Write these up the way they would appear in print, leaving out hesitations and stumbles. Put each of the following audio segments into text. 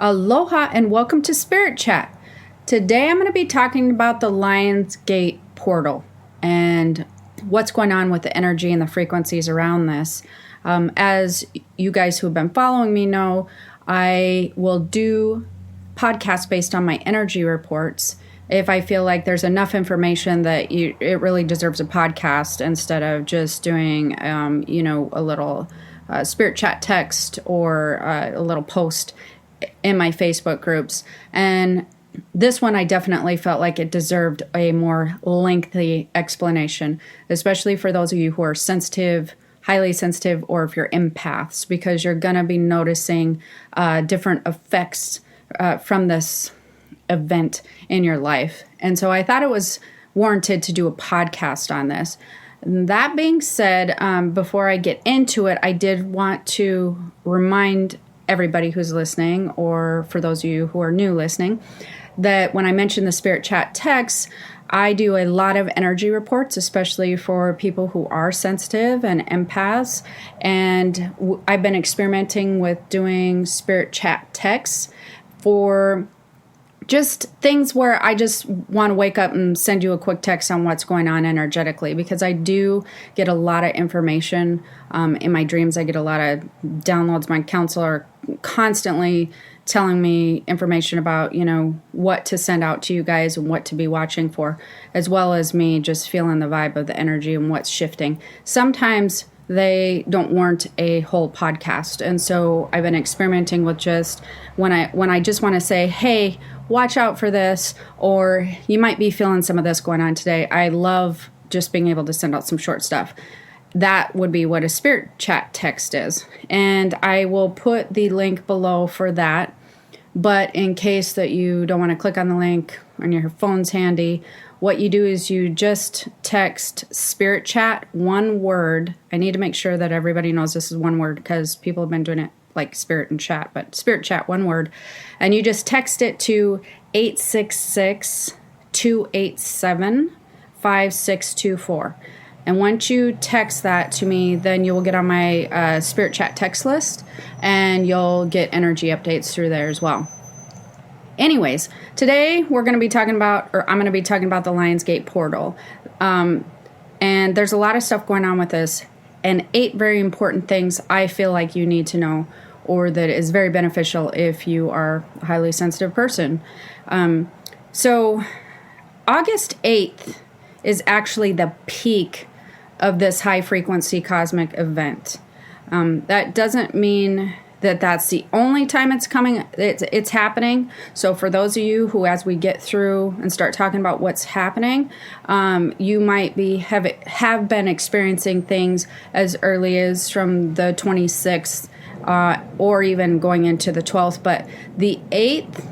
Aloha and welcome to Spirit Chat. Today I'm going to be talking about the Lion's Gate portal and what's going on with the energy and the frequencies around this. As you guys who have been following me know, I will do podcasts based on my energy reports if I feel like there's enough information that it really deserves a podcast instead of just doing, a little Spirit Chat text or a little post in my Facebook groups. And this one, I definitely felt like it deserved a more lengthy explanation, especially for those of you who are sensitive, highly sensitive, or if you're empaths, because you're going to be noticing different effects from this event in your life. And so I thought it was warranted to do a podcast on this. That being said, before I get into it, I did want to remind everybody who's listening, or for those of you who are new listening, that when I mention the Spirit Chat text, I do a lot of energy reports, especially for people who are sensitive and empaths. And I've been experimenting with doing Spirit Chat texts for just things where I just want to wake up and send you a quick text on what's going on energetically, because I do get a lot of information in my dreams. I get a lot of downloads. My counselor constantly telling me information about, what to send out to you guys and what to be watching for, as well as me just feeling the vibe of the energy and what's shifting. Sometimes they don't warrant a whole podcast. And so I've been experimenting with just when I just want to say, hey, watch out for this, or you might be feeling some of this going on today. I love just being able to send out some short stuff. That would be what a Spirit Chat text is. And I will put the link below for that. But in case that you don't want to click on the link on your phone's handy, what you do is you just text Spirit Chat, one word. I need to make sure that everybody knows this is one word, because people have been doing it like Spirit and Chat, but Spirit Chat, one word. And you just text it to 866-287-5624. And once you text that to me, then you will get on my Spirit Chat text list, and you'll get energy updates through there as well. Anyways, today I'm going to be talking about the Lion's Gate portal. And there's a lot of stuff going on with this, and 8 very important things I feel like you need to know, or that is very beneficial if you are a highly sensitive person. So August 8th is actually the peak of this high frequency cosmic event. That doesn't mean that that's the only time it's happening. So for those of you who, as we get through and start talking about what's happening, you might have been experiencing things as early as from the 26th, or even going into the 12th. But the 8th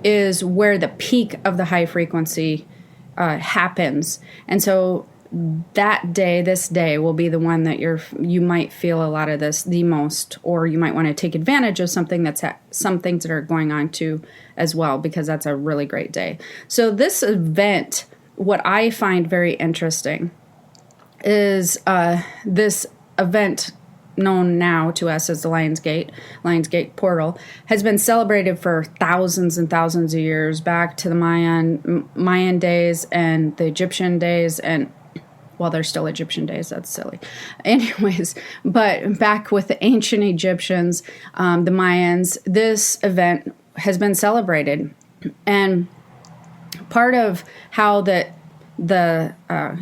is where the peak of the high frequency happens. And so this day will be the one that you might feel a lot of this the most, or you might want to take advantage of some things that are going on too as well, because that's a really great day. So this event, what I find very interesting is this event, known now to us as the Lion's Gate portal, has been celebrated for thousands and thousands of years, back to the Mayan days and the Egyptian days, and well, they're still Egyptian days. That's silly. Anyways, but back with the ancient Egyptians, the Mayans, this event has been celebrated. And part of how the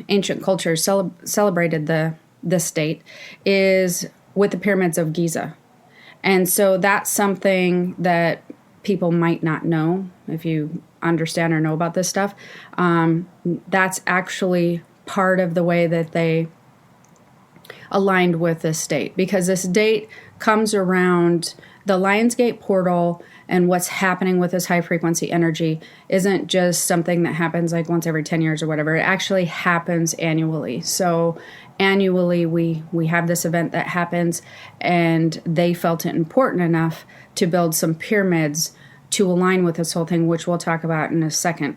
ancient culture celebrated this date is with the pyramids of Giza. And so that's something that people might not know if you understand or know about this stuff. That's actually part of the way that they aligned with this date, because this date comes around the Lion's Gate portal, and what's happening with this high frequency energy isn't just something that happens like once every 10 years or whatever. It actually happens annually. So annually we have this event that happens, and they felt it important enough to build some pyramids to align with this whole thing, which we'll talk about in a second.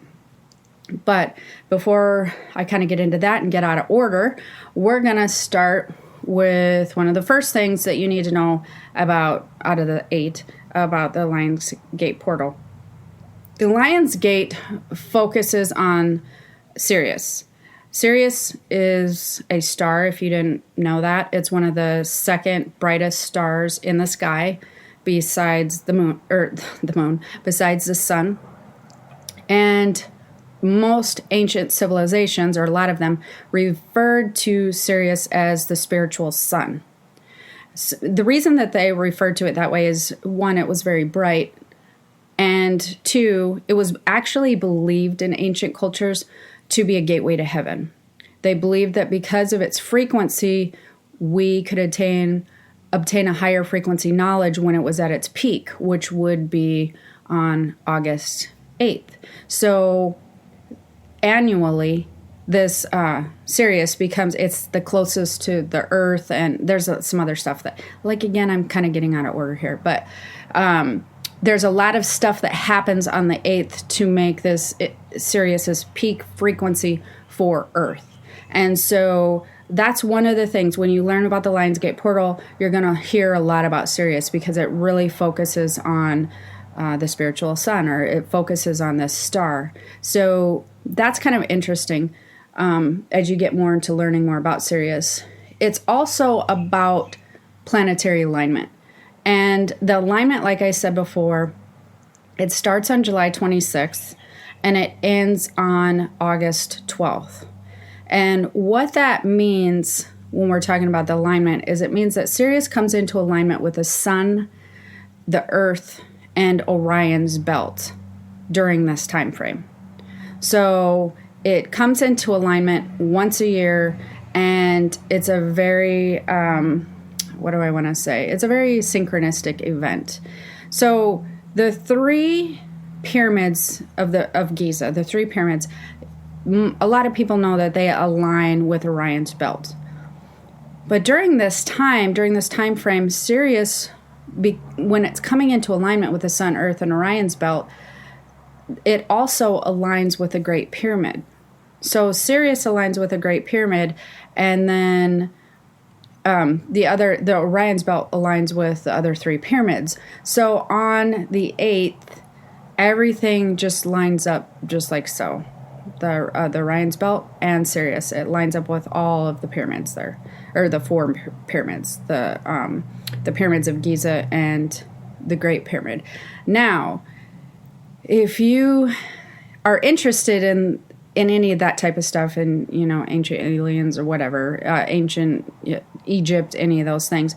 But before I kind of get into that and get out of order, we're going to start with one of the first things that you need to know about out of the 8 about the Lion's Gate portal. The Lion's Gate focuses on Sirius. Sirius is a star, if you didn't know that. It's one of the second brightest stars in the sky besides the moon, besides the sun. And most ancient civilizations, or a lot of them, referred to Sirius as the spiritual sun. So the reason that they referred to it that way is, one, it was very bright, and two, it was actually believed in ancient cultures to be a gateway to heaven. They believed that because of its frequency, we could obtain a higher frequency knowledge when it was at its peak, which would be on August 8th. So annually, this Sirius it's the closest to the Earth, and there's some other stuff that, like, again, I'm kind of getting out of order here, but there's a lot of stuff that happens on the 8th to make Sirius's peak frequency for Earth. And so that's one of the things, when you learn about the Lion's Gate portal, you're going to hear a lot about Sirius, because it really focuses on the spiritual sun, or it focuses on this star. So that's kind of interesting as you get more into learning more about Sirius. It's also about planetary alignment. And the alignment, like I said before, it starts on July 26th and it ends on August 12th. And what that means when we're talking about the alignment is it means that Sirius comes into alignment with the sun, the Earth, and Orion's belt during this time frame. So it comes into alignment once a year, and it's a very, what do I want to say? It's a very synchronistic event. So the three pyramids of Giza, the three pyramids, a lot of people know that they align with Orion's belt. But during this time frame, Sirius, when it's coming into alignment with the sun, Earth, and Orion's belt, it also aligns with the Great Pyramid. So Sirius aligns with the Great Pyramid, and then the Orion's belt aligns with the other three pyramids. So on the 8th, everything just lines up just like so. The Orion's belt and Sirius, it lines up with all of the pyramids there, or the four pyramids, the pyramids of Giza and the Great Pyramid. Now, if you are interested in any of that type of stuff, in ancient aliens or whatever, ancient Egypt, any of those things,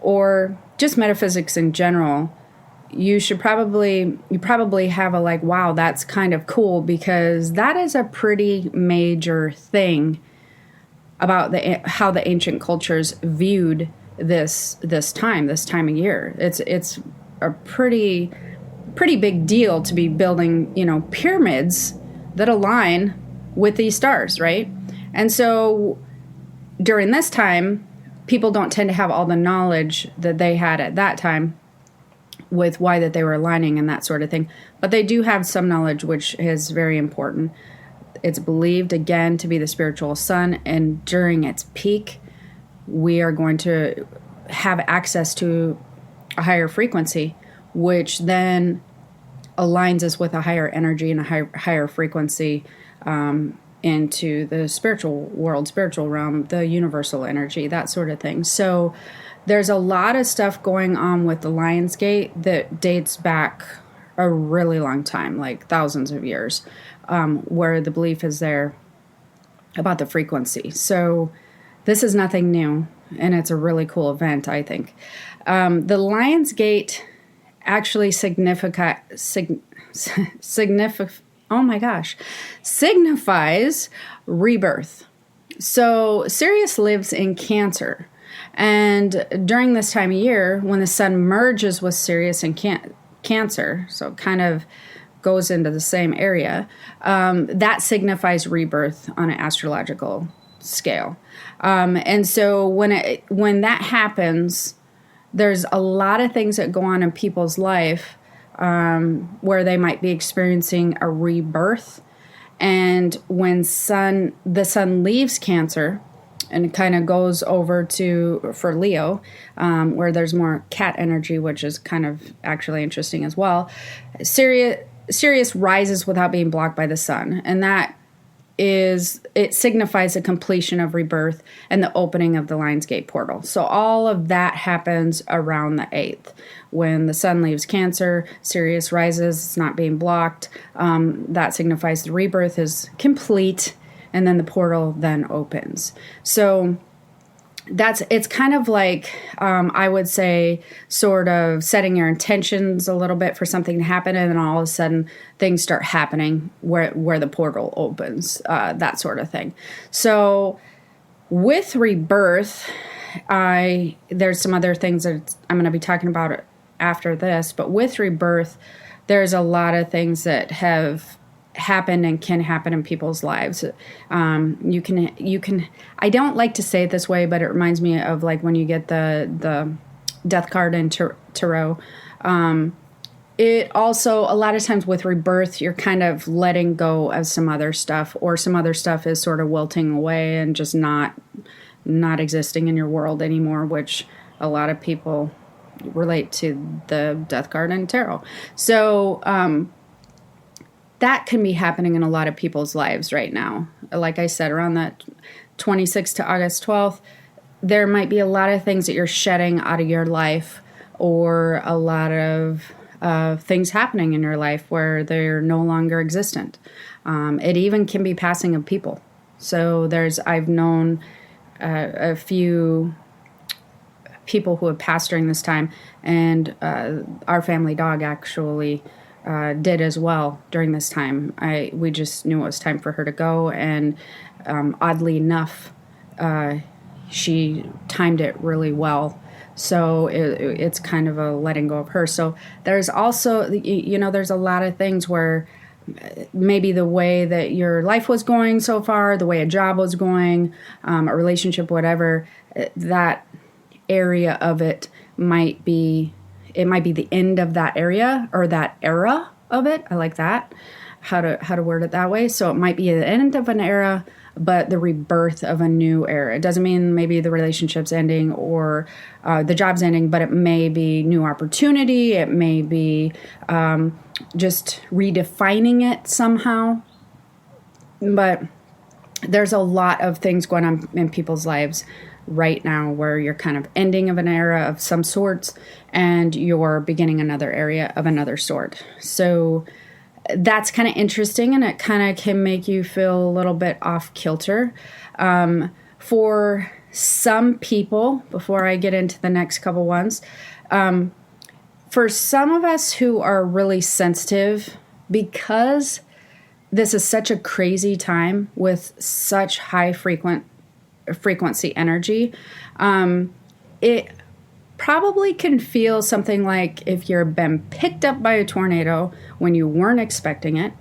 or just metaphysics in general, you probably have a like, wow, that's kind of cool, because that is a pretty major thing about how the ancient cultures viewed this time of year. It's a pretty big deal to be building, pyramids that align with these stars, right? And so during this time, people don't tend to have all the knowledge that they had at that time with why that they were aligning and that sort of thing. But they do have some knowledge, which is very important. It's believed, again, to be the spiritual sun, and during its peak, we are going to have access to a higher frequency, which then aligns us with a higher energy and a higher frequency into the spiritual world, spiritual realm, the universal energy, that sort of thing. So there's a lot of stuff going on with the Lion's Gate that dates back a really long time, like thousands of years, where the belief is there about the frequency. So this is nothing new, and it's a really cool event, I think. The Lion's Gate actually signifies rebirth. So Sirius lives in Cancer. And during this time of year, when the sun merges with Sirius in Cancer, so it kind of goes into the same area, that signifies rebirth on an astrological scale. And so when that happens, there's a lot of things that go on in people's life where they might be experiencing a rebirth. And when the sun leaves Cancer and it kind of goes over to for Leo, where there's more cat energy, which is kind of actually interesting as well. Sirius rises without being blocked by the sun, and it signifies the completion of rebirth and the opening of the Lionsgate portal. So all of that happens around the 8th. When the sun leaves Cancer, Sirius rises, it's not being blocked. That signifies the rebirth is complete, and then the portal then opens. So it's kind of like, I would say, sort of setting your intentions a little bit for something to happen, and then all of a sudden things start happening where the portal opens, that sort of thing. So with rebirth, there's some other things that I'm going to be talking about after this, but with rebirth, there's a lot of things that have happened and can happen in people's lives. You can I don't like to say it this way, but it reminds me of like when you get the death card in tarot. It also, a lot of times with rebirth, you're kind of letting go of some other stuff, or some other stuff is sort of wilting away and just not existing in your world anymore, which a lot of people relate to the death card in tarot. So that can be happening in a lot of people's lives right now. Like I said, around that 26th to August 12th, there might be a lot of things that you're shedding out of your life, or a lot of things happening in your life where they're no longer existent. It even can be passing of people. So I've known a few people who have passed during this time, and our family dog actually did as well during this time. We just knew it was time for her to go, and oddly enough, she timed it really well. So it's kind of a letting go of her. So there's also, there's a lot of things where maybe the way that your life was going so far, the way a job was going, a relationship, whatever, that area of it might be the end of that area, or that era of it. I like that, how to word it that way. So it might be the end of an era, but the rebirth of a new era. It doesn't mean maybe the relationship's ending or the job's ending, but it may be new opportunity. It may be just redefining it somehow. But there's a lot of things going on in people's lives right now where you're kind of ending of an era of some sorts, and you're beginning another area of another sort. So that's kind of interesting, and it kind of can make you feel a little bit off kilter. For some people, before I get into the next couple ones, for some of us who are really sensitive, because this is such a crazy time with such high frequency energy, it probably can feel something like if you've been picked up by a tornado when you weren't expecting it,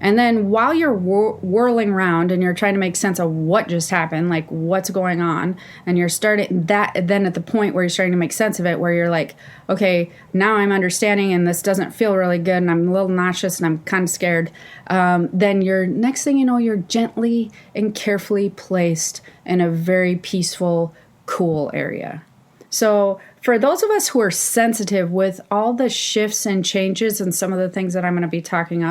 and then while you're whirling around and you're trying to make sense of what just happened, like what's going on, and you're starting that, then at the point where you're starting to make sense of it, where you're like, okay, now I'm understanding, and this doesn't feel really good, and I'm a little nauseous, and I'm kind of scared, then next thing you know, you're gently and carefully placed in a very peaceful, cool area. So for those of us who are sensitive with all the shifts and changes and some of the things that I'm going to be talking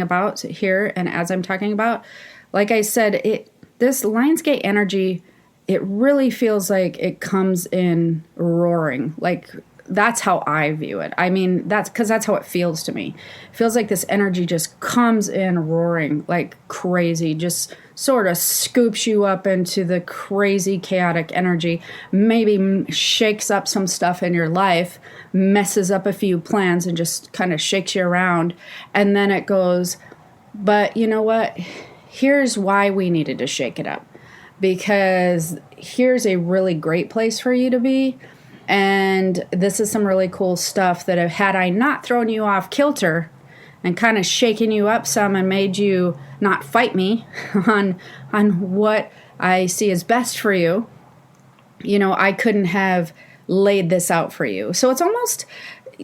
about here, and as I'm talking about, like I said, this Lionsgate energy, it really feels like it comes in roaring. Like, that's how I view it. I mean, that's how it feels to me. It feels like this energy just comes in roaring like crazy, just sort of scoops you up into the crazy chaotic energy, maybe shakes up some stuff in your life, messes up a few plans, and just kind of shakes you around. And then it goes, but you know what? Here's why we needed to shake it up. Because here's a really great place for you to be. And this is some really cool stuff that had I not thrown you off kilter and kind of shaken you up some and made you not fight me on what I see as best for you, I couldn't have laid this out for you. So it's almost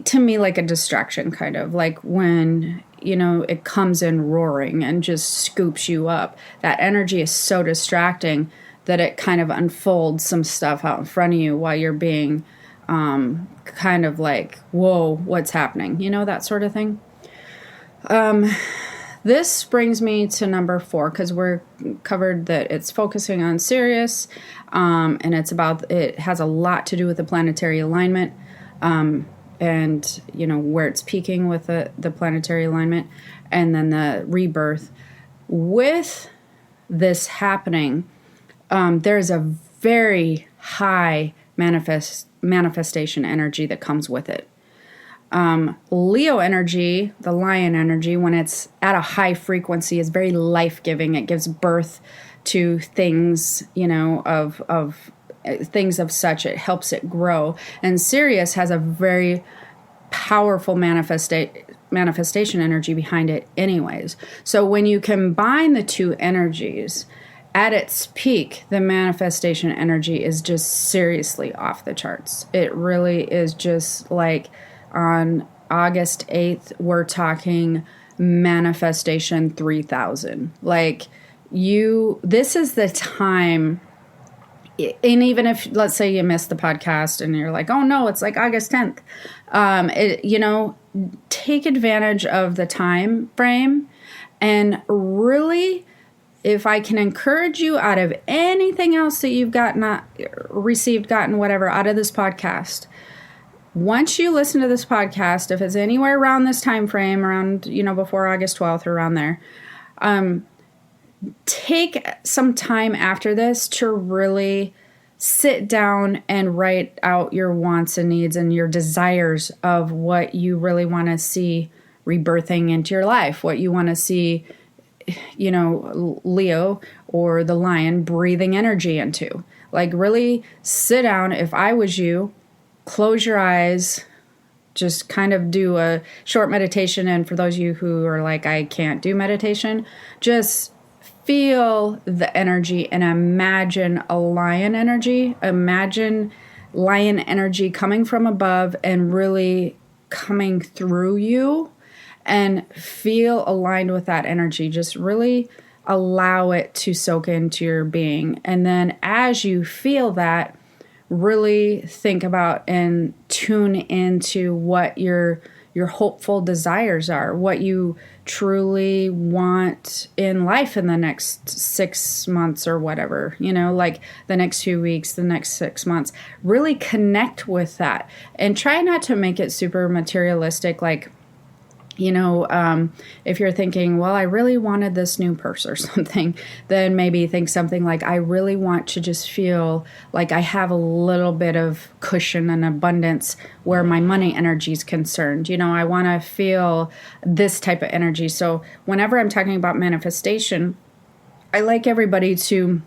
to me like a distraction, kind of like when, it comes in roaring and just scoops you up. That energy is so distracting that it kind of unfolds some stuff out in front of you while you're being kind of like, whoa, what's happening? You know, that sort of thing. This brings me to number 4, because we're covered that it's focusing on Sirius, and it has a lot to do with the planetary alignment, and, you know, where it's peaking with the planetary alignment, and then the rebirth. With this happening, there's a very high manifestation energy that comes with it. Leo energy, the lion energy, when it's at a high frequency, is very life-giving. It gives birth to things, you know, of things of such. It helps it grow. And Sirius has a very powerful manifestation energy behind it anyways. So when you combine the two energies, at its peak, the manifestation energy is just seriously off the charts. It really is just like on August 8th, we're talking manifestation 3000. Like this is the time. And even if, let's say you missed the podcast and you're like, oh no, it's like August 10th. You know, take advantage of the time frame and really, if I can encourage you out of anything else that you've gotten whatever out of this podcast, once you listen to this podcast, if it's anywhere around this time frame, around, you know, before August 12th or around there, take some time after this to really sit down and write out your wants and needs and your desires of what you really want to see rebirthing into your life, what you want to see, you know, Leo or the lion breathing energy into. Like, really sit down. If I was you, close your eyes, just kind of do a short meditation. And for those of you who are like, I can't do meditation, just feel the energy and imagine a lion energy. Imagine lion energy coming from above and really coming through you, and feel aligned with that energy. Just really allow it to soak into your being. And then as you feel that, really think about and tune into what your hopeful desires are, what you truly want in life in the next 6 months or whatever, you know, like the next few weeks, the next 6 months. Really connect with that and try not to make it super materialistic. Like, you know, if you're thinking, well, I really wanted this new purse or something, then maybe think something like, I really want to just feel like I have a little bit of cushion and abundance where my money energy is concerned. You know, I want to feel this type of energy. So whenever I'm talking about manifestation, I like everybody to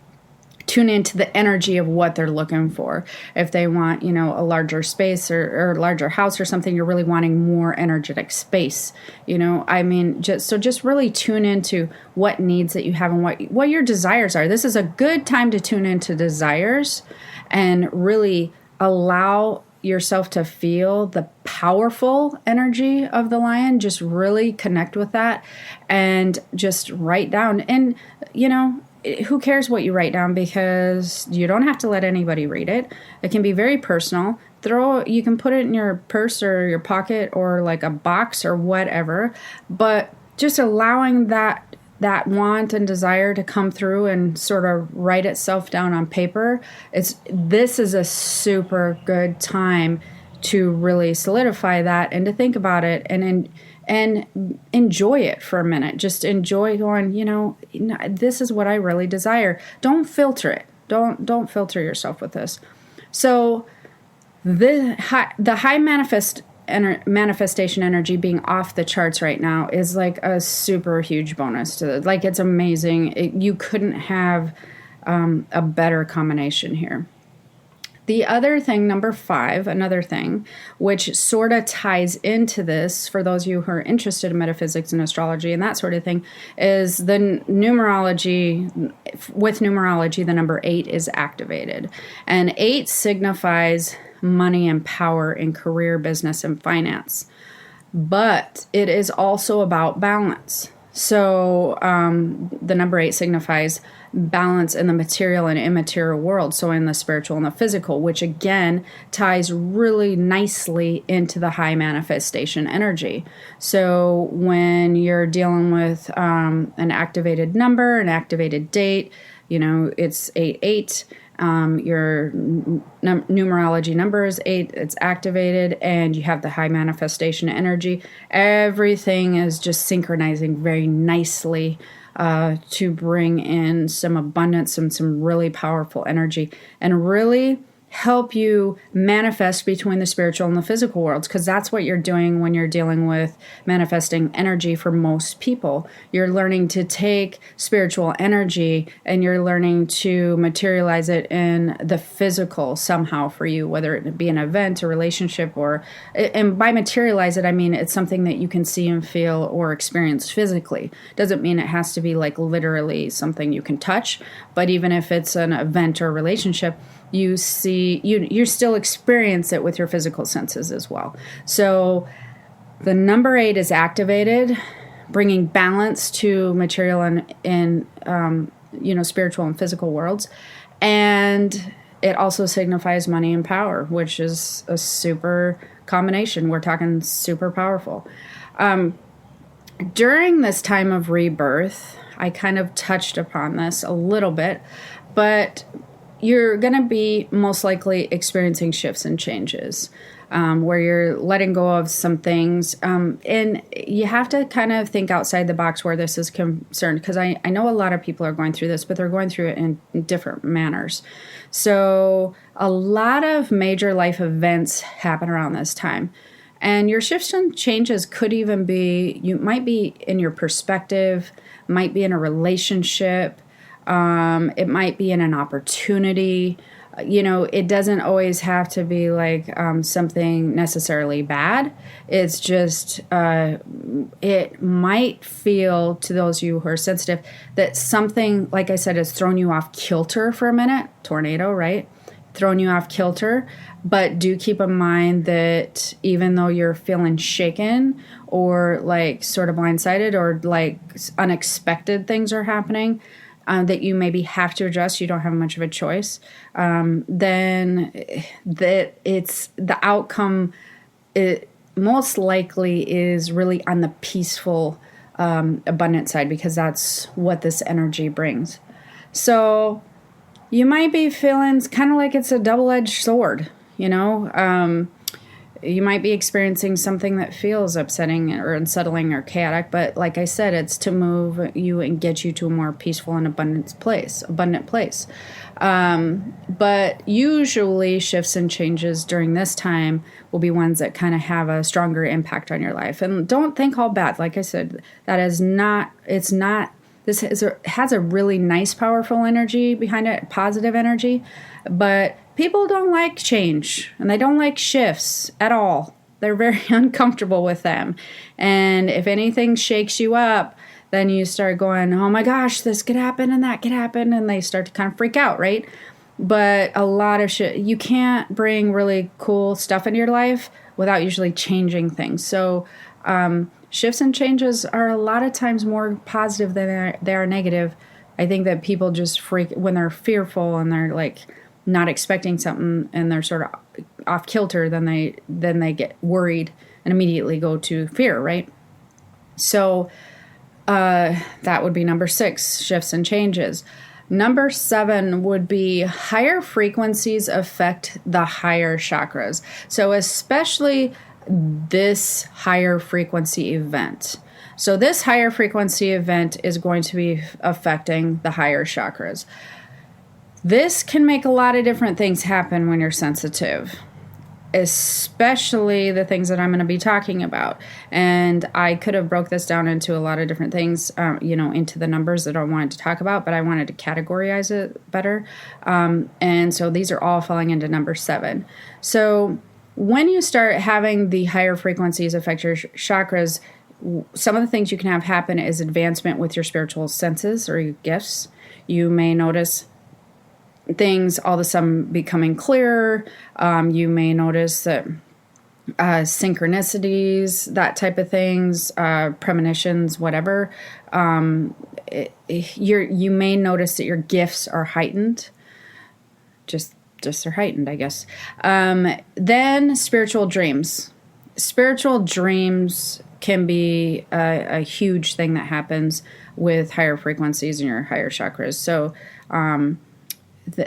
tune into the energy of what they're looking for. If they want, you know, a larger space or a larger house or something, you're really wanting more energetic space. You know, I mean, just really tune into what needs that you have and what your desires are. This is a good time to tune into desires and really allow yourself to feel the powerful energy of the lion. Just really connect with that and just write down. And, you know, who cares what you write down, because you don't have to let anybody read it. It can be very personal. You can put it in your purse or your pocket or like a box or whatever, but just allowing that want and desire to come through and sort of write itself down on paper. This is a super good time to really solidify that and to think about it and enjoy it for a minute. Just enjoy going, you know, this is what I really desire. Don't filter it. Don't filter yourself with this. So the high manifestation energy being off the charts right now is like a super huge bonus to it. Like, it's amazing. You couldn't have a better combination here. The other thing, number 5, another thing, which sort of ties into this for those of you who are interested in metaphysics and astrology and that sort of thing, is the numerology. With numerology, the number 8 is activated. And 8 signifies money and power in career, business, and finance. But it is also about balance. So the number 8 signifies balance in the material and immaterial world, so in the spiritual and the physical, which again ties really nicely into the high manifestation energy. So when you're dealing with an activated number, an activated date, it's 8-8. Your numerology number is 8, it's activated, and you have the high manifestation energy. Everything is just synchronizing very nicely to bring in some abundance and some really powerful energy, and really help you manifest between the spiritual and the physical worlds, because that's what you're doing when you're dealing with manifesting energy for most people. You're learning to take spiritual energy and you're learning to materialize it in the physical somehow for you, whether it be an event, a relationship, and by materialize it, I mean it's something that you can see and feel or experience physically. Doesn't mean it has to be like literally something you can touch, but even if it's an event or relationship, you still experience it with your physical senses as well. So the number 8 is activated, bringing balance to material and spiritual and physical worlds. And it also signifies money and power, which is a super combination. We're talking super powerful. During this time of rebirth, I kind of touched upon this a little bit, but you're going to be most likely experiencing shifts and changes where you're letting go of some things. And you have to kind of think outside the box where this is concerned, because I know a lot of people are going through this, but they're going through it in different manners. So a lot of major life events happen around this time. And your shifts and changes could even be, you might be in your perspective, might be in a relationship, it might be in an opportunity. It doesn't always have to be like something necessarily bad. It's just, it might feel to those of you who are sensitive that something, like I said, has thrown you off kilter for a minute. Tornado, right? Thrown you off kilter. But do keep in mind that even though you're feeling shaken or like sort of blindsided or like unexpected things are happening, that you maybe have to adjust, you don't have much of a choice, then that it's the outcome, it most likely is really on the peaceful, abundant side, because that's what this energy brings. So you might be feeling kind of like it's a double-edged sword, you might be experiencing something that feels upsetting or unsettling or chaotic, but like I said, it's to move you and get you to a more peaceful and abundant place. But usually shifts and changes during this time will be ones that kind of have a stronger impact on your life. And don't think all bad. Like I said, this has a really nice, powerful energy behind it, positive energy, but people don't like change and they don't like shifts at all. They're very uncomfortable with them. And if anything shakes you up, then you start going, oh my gosh, this could happen and that could happen. And they start to kind of freak out, right? But a lot of shit, you can't bring really cool stuff into your life without usually changing things. So shifts and changes are a lot of times more positive than they are negative. I think that people just freak when they're fearful and they're like not expecting something and they're sort of off kilter, then they get worried and immediately go to fear, right? So that would be number 6, shifts and changes. Number 7 would be higher frequencies affect the higher chakras. So especially this higher frequency event. So this higher frequency event is going to be affecting the higher chakras. This can make a lot of different things happen when you're sensitive, especially the things that I'm going to be talking about. And I could have broke this down into a lot of different things, into the numbers that I wanted to talk about, but I wanted to categorize it better. And so these are all falling into number 7. So when you start having the higher frequencies affect your chakras, some of the things you can have happen is advancement with your spiritual senses or your gifts. You may notice things all of a sudden becoming clearer. You may notice that synchronicities, that type of things, premonitions, whatever. You may notice that your gifts are heightened. Just are heightened, I guess. Then spiritual dreams. Spiritual dreams can be a huge thing that happens with higher frequencies in your higher chakras. So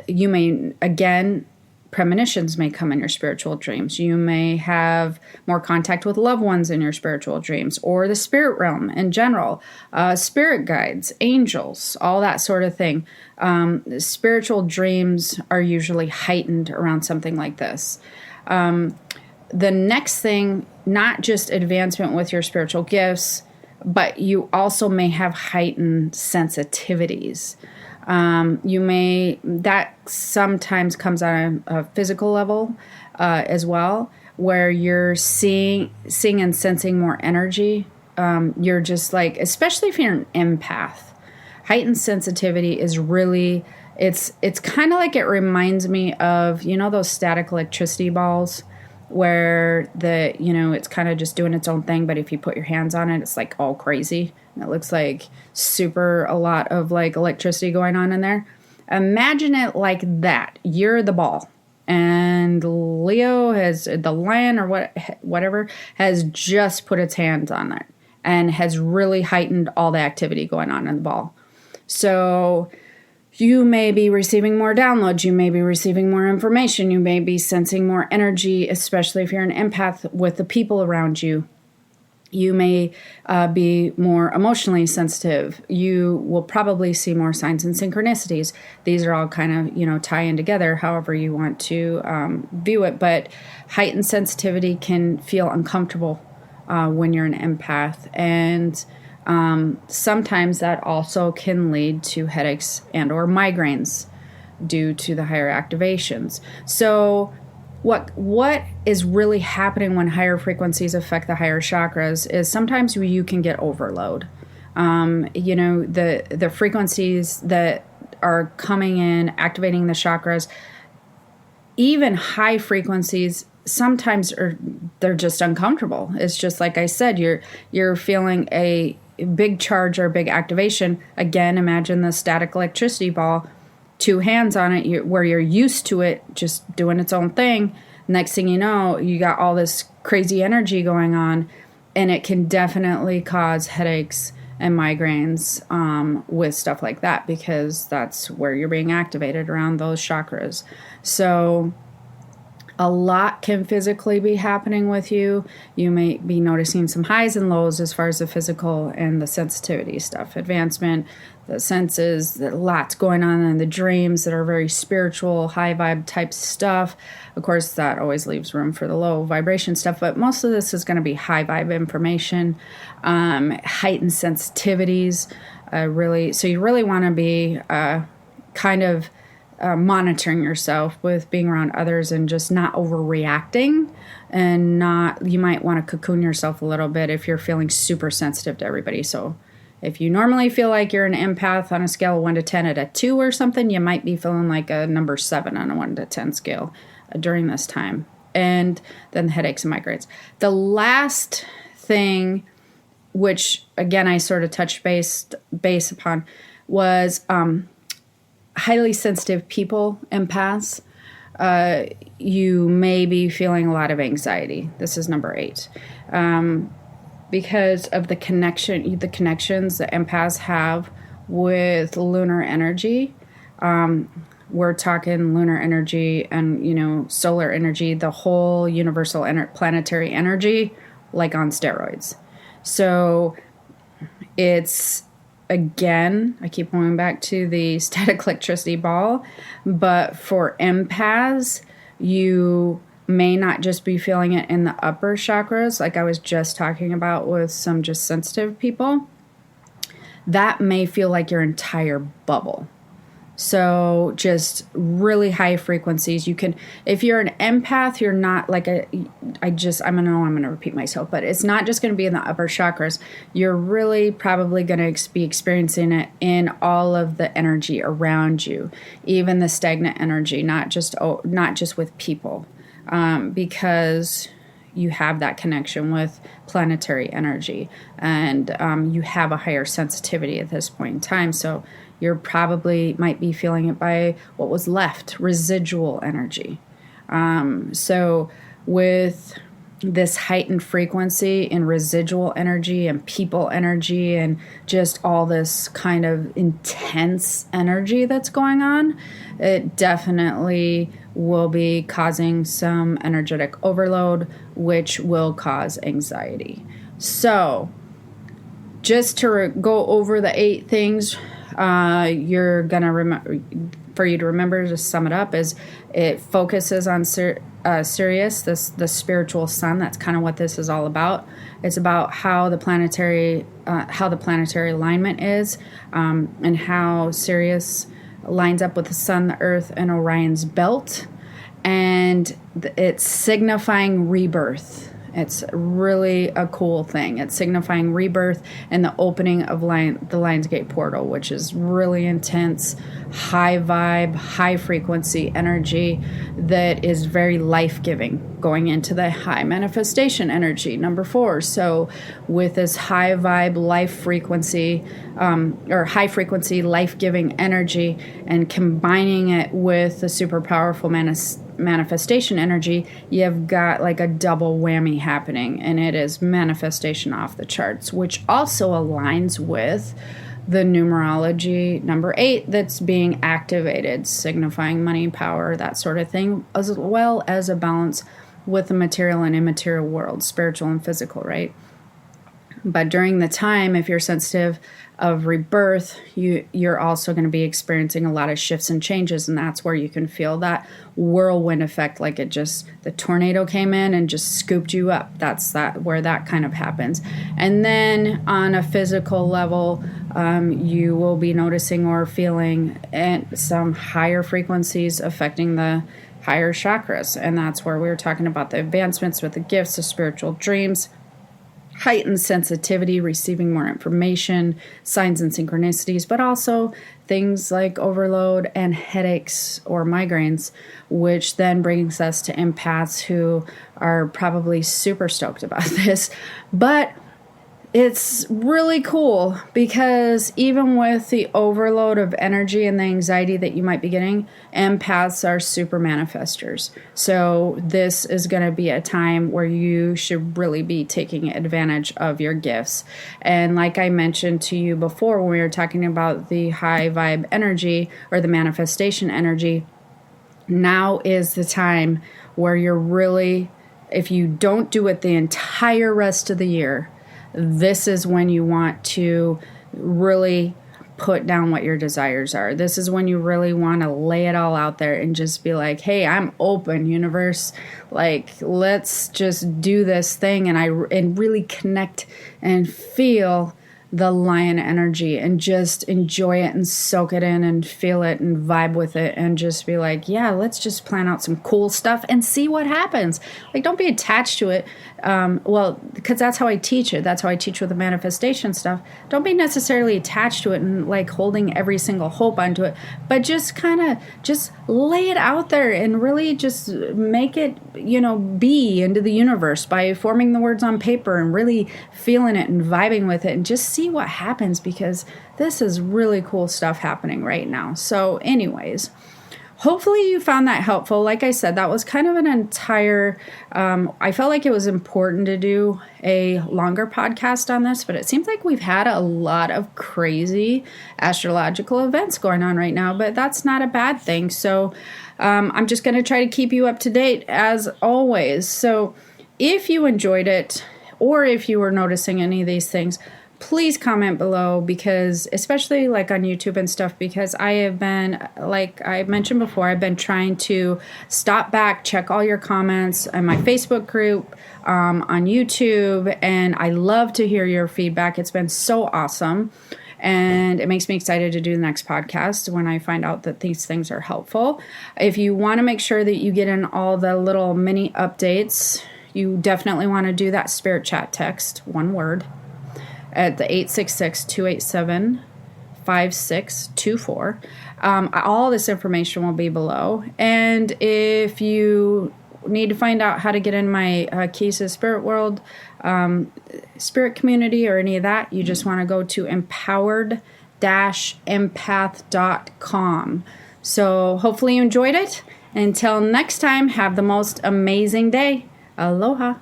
you may, again, premonitions may come in your spiritual dreams. You may have more contact with loved ones in your spiritual dreams, or the spirit realm in general, spirit guides, angels, all that sort of thing. Spiritual dreams are usually heightened around something like this. The next thing, not just advancement with your spiritual gifts, but you also may have heightened sensitivities. That sometimes comes on a physical level as well, where you're seeing and sensing more energy. You're just like, especially if you're an empath, heightened sensitivity is really, it's kind of like, it reminds me of, those static electricity balls where it's kind of just doing its own thing, but if you put your hands on it, it's like all crazy. And it looks like a lot of like electricity going on in there. Imagine it like that. You're the ball, and Leo the lion or whatever has just put its hands on it and has really heightened all the activity going on in the ball. So you may be receiving more downloads. You may be receiving more information. You may be sensing more energy, especially if you're an empath, with the people around you. You may be more emotionally sensitive. You will probably see more signs and synchronicities. These are all kind of, tie in together however you want to view it. But heightened sensitivity can feel uncomfortable when you're an empath. And sometimes that also can lead to headaches and or migraines due to the higher activations. So what is really happening when higher frequencies affect the higher chakras is sometimes you can get overload. The frequencies that are coming in, activating the chakras, even high frequencies, sometimes they're just uncomfortable. It's just like I said, you're feeling a big charge or a big activation. Again, imagine the static electricity ball, two hands on it, where you're used to it just doing its own thing. Next thing you know, you got all this crazy energy going on, and it can definitely cause headaches and migraines with stuff like that, because that's where you're being activated, around those chakras. So a lot can physically be happening with you. You may be noticing some highs and lows as far as the physical and the sensitivity stuff, advancement, the senses, lots going on in the dreams that are very spiritual, high vibe type stuff. Of course, that always leaves room for the low vibration stuff, but most of this is going to be high vibe information, heightened sensitivities, so you really want to be kind of monitoring yourself with being around others and just not overreacting, and you might want to cocoon yourself a little bit if you're feeling super sensitive to everybody. So if you normally feel like you're an empath on a scale of 1 to 10 at a 2 or something, you might be feeling like a number 7 on a 1 to 10 scale during this time. And then the headaches and migraines. The last thing, which again I sort of touched base upon, was highly sensitive people, empaths. You may be feeling a lot of anxiety. This is number 8. Because of the connections that empaths have with lunar energy. We're talking lunar energy and, solar energy, the whole universal planetary energy, like on steroids. So it's, again, I keep going back to the static electricity ball, but for empaths, you may not just be feeling it in the upper chakras, like I was just talking about with some just sensitive people. That may feel like your entire bubble. So just really high frequencies. You can, if you're an empath, you're not like I'm going to repeat myself, but it's not just going to be in the upper chakras. You're really probably going to be experiencing it in all of the energy around you, even the stagnant energy, not just with people, because you have that connection with planetary energy, and you have a higher sensitivity at this point in time. So you're probably might be feeling it by what was left, residual energy. So with this heightened frequency in residual energy and people energy and just all this kind of intense energy that's going on, it definitely will be causing some energetic overload, which will cause anxiety. So just to go over the 8 things you're going to remember, for you to remember, to sum it up, is it focuses on Sirius, the spiritual sun. That's kind of what this is all about. It's about how the planetary alignment is, and how Sirius lines up with the sun, the earth, and Orion's belt, and it's signifying rebirth. It's really a cool thing. It's signifying rebirth and the opening of the Lionsgate portal, which is really intense, high vibe, high frequency energy that is very life-giving, going into the high manifestation energy, number 4. So with this high vibe, life frequency, or high frequency, life-giving energy, and combining it with the super powerful manifestation energy, you've got like a double whammy happening, and it is manifestation off the charts, which also aligns with the numerology number 8 that's being activated, signifying money, power, that sort of thing, as well as a balance with the material and immaterial world, spiritual and physical, right? But during the time, if you're sensitive of rebirth, you're also going to be experiencing a lot of shifts and changes, and that's where you can feel that whirlwind effect, like the tornado came in and just scooped you up. That's where that kind of happens. And then on a physical level, you will be noticing or feeling some higher frequencies affecting the higher chakras, and that's where we were talking about the advancements with the gifts, the spiritual dreams, heightened sensitivity, receiving more information, signs and synchronicities, but also things like overload and headaches or migraines, which then brings us to empaths who are probably super stoked about this. But it's really cool because even with the overload of energy and the anxiety that you might be getting, empaths are super manifestors. So this is going to be a time where you should really be taking advantage of your gifts. And like I mentioned to you before when we were talking about the high vibe energy or the manifestation energy, now is the time where you're really, if you don't do it the entire rest of the year, this is when you want to really put down what your desires are. This is when you really want to lay it all out there and just be like, hey, I'm open, universe. Like, let's just do this thing and really connect and feel the lion energy and just enjoy it and soak it in and feel it and vibe with it and just be like, yeah, let's just plan out some cool stuff and see what happens. Like, don't be attached to it. Because that's how I teach it. That's how I teach with the manifestation stuff. Don't be necessarily attached to it and like holding every single hope onto it, but just kind of just lay it out there and really just make it, be into the universe by forming the words on paper and really feeling it and vibing with it and just see what happens, because this is really cool stuff happening right now. So anyways, hopefully you found that helpful. Like I said, that was kind of an entire, I felt like it was important to do a longer podcast on this, but it seems like we've had a lot of crazy astrological events going on right now, but that's not a bad thing. So I'm just going to try to keep you up to date as always. So if you enjoyed it, or if you were noticing any of these things, please comment below, because especially like on YouTube and stuff, because I have been, like I mentioned before, I've been trying to stop back, check all your comments on my Facebook group, on YouTube, and I love to hear your feedback. It's been so awesome, and it makes me excited to do the next podcast when I find out that these things are helpful. If you want to make sure that you get in all the little mini updates, you definitely want to do that spirit chat text, one word, at the 866-287-5624. All this information will be below. And if you need to find out how to get in my Keys to the Spirit World spirit community or any of that, you just want to go to empowered-empath.com. So hopefully you enjoyed it. Until next time, have the most amazing day. Aloha.